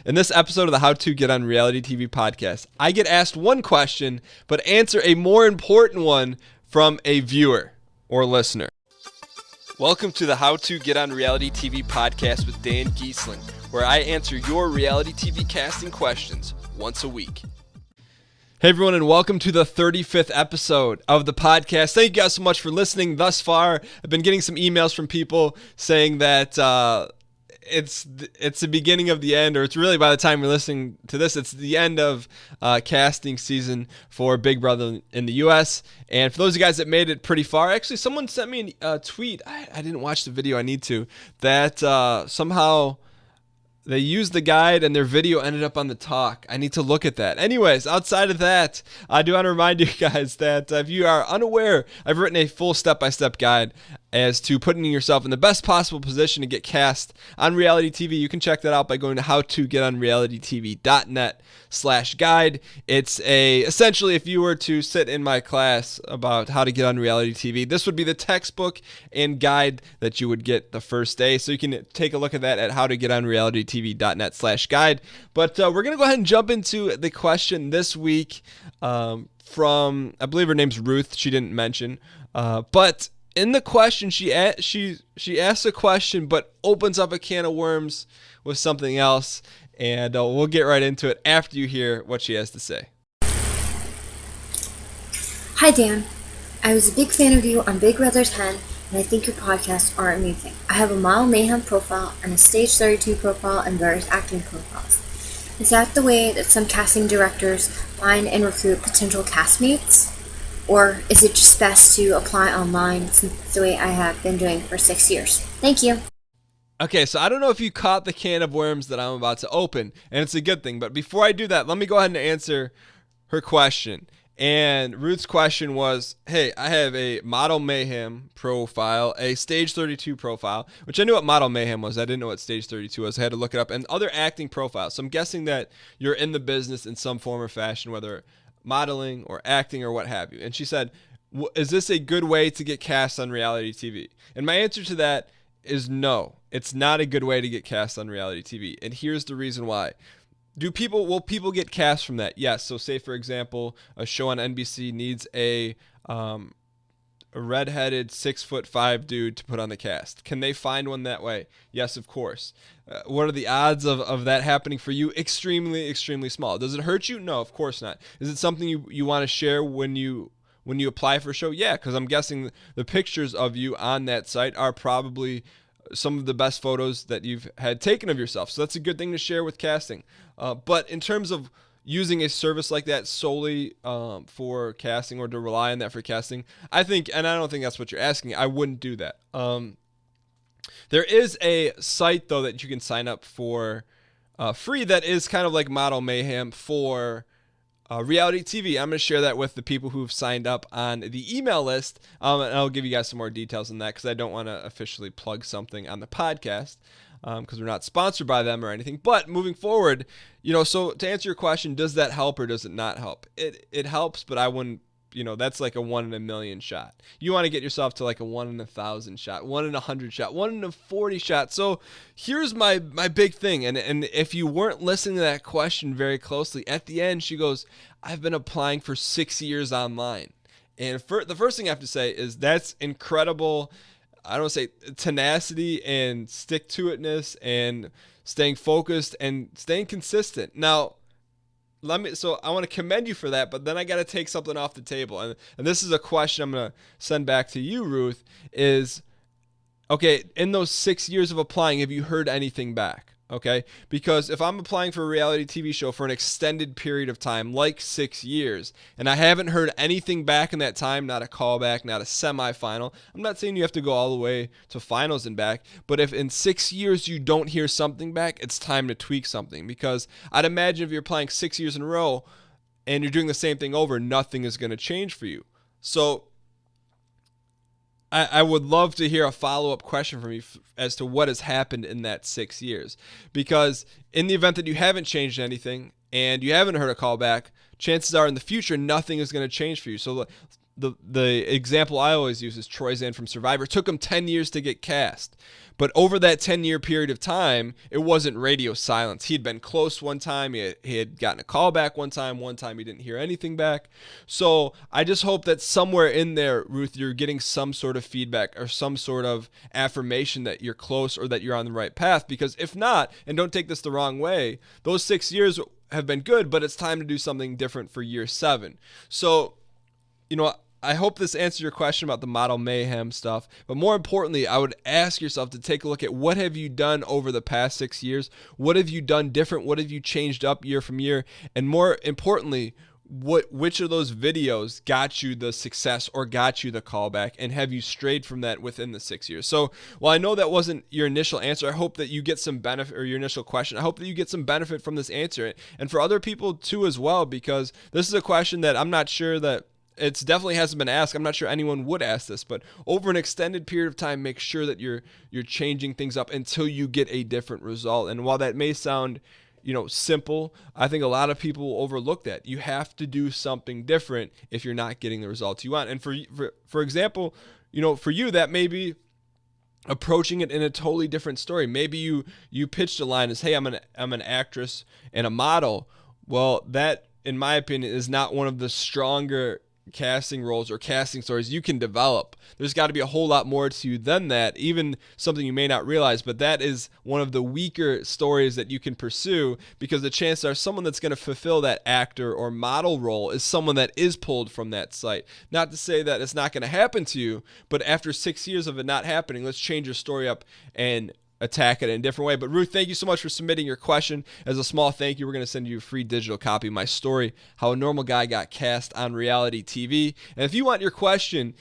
In this episode of the How to Get on Reality TV podcast, I get asked one question, but answer a more important one from a viewer or listener. Welcome to the How to Get on Reality TV podcast with Dan Giesling, where I answer your reality TV casting questions once a week. Hey everyone, and welcome to the 35th episode of the podcast. Thank you guys so much for listening thus far. I've been getting some emails from people saying that it's the beginning of the end, or it's really by the time you're listening to this, it's the end of casting season for Big Brother in the U.S. And for those of you guys that made it pretty far, actually someone sent me a tweet. I didn't watch the video. I need to. That somehow they used the guide and their video ended up on the talk. I need to look at that. Anyways, outside of that, I do want to remind you guys that if you are unaware, I've written a full step-by-step guide as to putting yourself in the best possible position to get cast on reality TV. You can check that out by going to howtogetonrealitytv.net/guide. It's essentially, if you were to sit in my class about how to get on reality TV, this would be the textbook and guide that you would get the first day. So you can take a look at that at howtogetonrealitytv.net/guide. But we're going to go ahead and jump into the question this week from, I believe her name's Ruth. She didn't mention, but in the question, she asks a question, but opens up a can of worms with something else, and we'll get right into it after you hear what she has to say. Hi Dan, I was a big fan of you on Big Brother 10, and I think your podcasts are amazing. I have a Model Mayhem profile and a Stage 32 profile and various acting profiles. Is that the way that some casting directors find and recruit potential castmates? Or is it just best to apply online, since it's the way I have been doing for 6 years? Thank you. Okay, so I don't know if you caught the can of worms that I'm about to open, and it's a good thing. But before I do that, let me go ahead and answer her question. And Ruth's question was, hey, I have a Model Mayhem profile, a Stage 32 profile, which I knew what Model Mayhem was. I didn't know what Stage 32 was. I had to look it up. And other acting profiles. So I'm guessing that you're in the business in some form or fashion, whether modeling or acting or what have you. And she said, is this a good way to get cast on reality TV? And my answer to that is no. It's not a good way to get cast on reality TV. And here's the reason why. Will people get cast from that? Yes. So say, for example, a show on NBC needs a redheaded 6'5" dude to put on the cast. Can they find one that way? Yes, of course. What are the odds of that happening for you? Extremely, extremely small. Does it hurt you? No, of course not. Is it something you want to share when you apply for a show? Yeah, because I'm guessing the pictures of you on that site are probably some of the best photos that you've had taken of yourself. So that's a good thing to share with casting. But in terms of using a service like that solely for casting, or to rely on that for casting, I think, and I don't think that's what you're asking, I wouldn't do that. There is a site, though, that you can sign up for free that is kind of like Model Mayhem for reality TV. I'm going to share that with the people who've signed up on the email list, and I'll give you guys some more details on that, because I don't want to officially plug something on the podcast, because we're not sponsored by them or anything. But moving forward, so to answer your question, does that help or does it not help? It helps, but I wouldn't, that's like a 1 in a million shot. You want to get yourself to like a 1 in 1,000 shot, 1 in 100 shot, 1 in 40 shot. So here's my big thing. And if you weren't listening to that question very closely, at the end, she goes, I've been applying for 6 years online. And the first thing I have to say is that's incredible. I don't say tenacity and stick-to-itness and staying focused and staying consistent. Now, so I want to commend you for that, but then I got to take something off the table. And this is a question I'm going to send back to you, Ruth, is, okay, in those 6 years of applying, have you heard anything back? Okay, because if I'm applying for a reality TV show for an extended period of time, like 6 years, and I haven't heard anything back in that time, not a callback, not a semifinal, I'm not saying you have to go all the way to finals and back, but if in 6 years you don't hear something back, it's time to tweak something. Because I'd imagine if you're applying 6 years in a row and you're doing the same thing over, nothing is going to change for you. So I would love to hear a follow-up question from you as to what has happened in that 6 years. Because in the event that you haven't changed anything and you haven't heard a call back, chances are in the future nothing is going to change for you. So the example I always use is Troy Zan from Survivor. It took him 10 years to get cast. But over that 10-year period of time, it wasn't radio silence. He'd been close one time. He had gotten a call back one time. One time he didn't hear anything back. So I just hope that somewhere in there, Ruth, you're getting some sort of feedback or some sort of affirmation that you're close or that you're on the right path. Because if not, and don't take this the wrong way, those 6 years have been good, but it's time to do something different for year 7. So, I hope this answers your question about the model mayhem stuff. But more importantly, I would ask yourself to take a look at what have you done over the past 6 years? What have you done different? What have you changed up year from year? And more importantly, which of those videos got you the success or got you the callback, and have you strayed from that within the 6 years? So while I know that wasn't your initial answer, I hope that you get some benefit, or your initial question, I hope that you get some benefit from this answer, and for other people too as well, because this is a question that I'm not sure that it's definitely hasn't been asked. I'm not sure anyone would ask this, but over an extended period of time, make sure that you're changing things up until you get a different result. And while that may sound, simple, I think a lot of people overlook that. You have to do something different if you're not getting the results you want. And for example, for you, that may be approaching it in a totally different story. Maybe you pitched a line as, "Hey, I'm an actress and a model." Well, that, in my opinion, is not one of the stronger casting roles or casting stories you can develop. There's got to be a whole lot more to you than that, even something you may not realize, but that is one of the weaker stories that you can pursue, because the chances are someone that's going to fulfill that actor or model role is someone that is pulled from that site. Not to say that it's not going to happen to you, but after 6 years of it not happening, let's change your story up and attack it in a different way. But Ruth, thank you so much for submitting your question. As a small thank you, we're going to send you a free digital copy of my story, How a Normal Guy Got Cast on Reality TV. And if you want your question,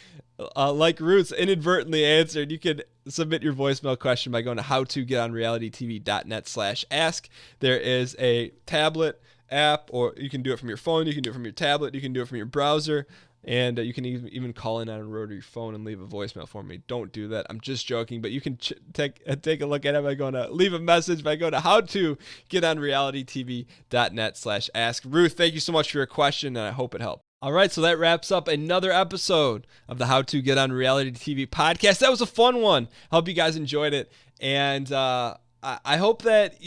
like Ruth's, inadvertently answered, you can submit your voicemail question by going to howtogetonrealitytv.net/ask. There is a tablet app, or you can do it from your phone, you can do it from your tablet, you can do it from your browser. And you can even call in on a rotary phone and leave a voicemail for me. Don't do that. I'm just joking. But you can take a look at it by going to leave a message by going to howtogetonrealitytv.net/ask. Ruth, thank you so much for your question, and I hope it helped. All right, so that wraps up another episode of the How to Get on Reality TV podcast. That was a fun one. I hope you guys enjoyed it. And I hope that,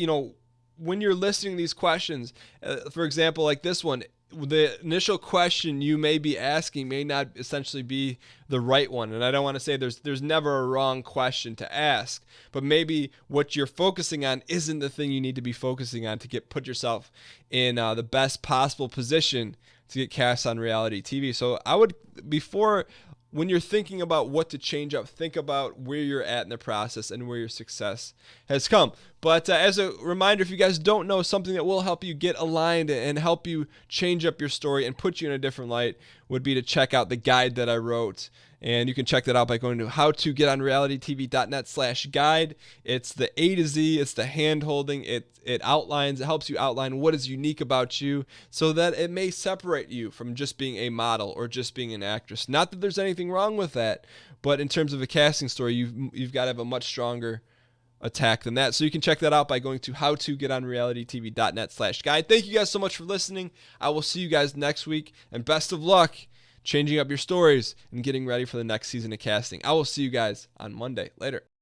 when you're listening to these questions, for example, like this one, the initial question you may be asking may not essentially be the right one. And I don't want to say there's never a wrong question to ask, but maybe what you're focusing on isn't the thing you need to be focusing on to put yourself in the best possible position to get cast on reality TV. So I would, when you're thinking about what to change up, think about where you're at in the process and where your success has come. But as a reminder, if you guys don't know, something that will help you get aligned and help you change up your story and put you in a different light would be to check out the guide that I wrote. And you can check that out by going to howtogetonrealitytv.net/guide. It's the A to Z. It's the hand-holding. It helps you outline what is unique about you so that it may separate you from just being a model or just being an actress. Not that there's anything wrong with that, but in terms of a casting story, you've got to have a much stronger attack than that. So you can check that out by going to howtogetonrealitytv.net/guide. Thank you guys so much for listening. I will see you guys next week, and best of luck changing up your stories and getting ready for the next season of casting. I will see you guys on Monday. Later.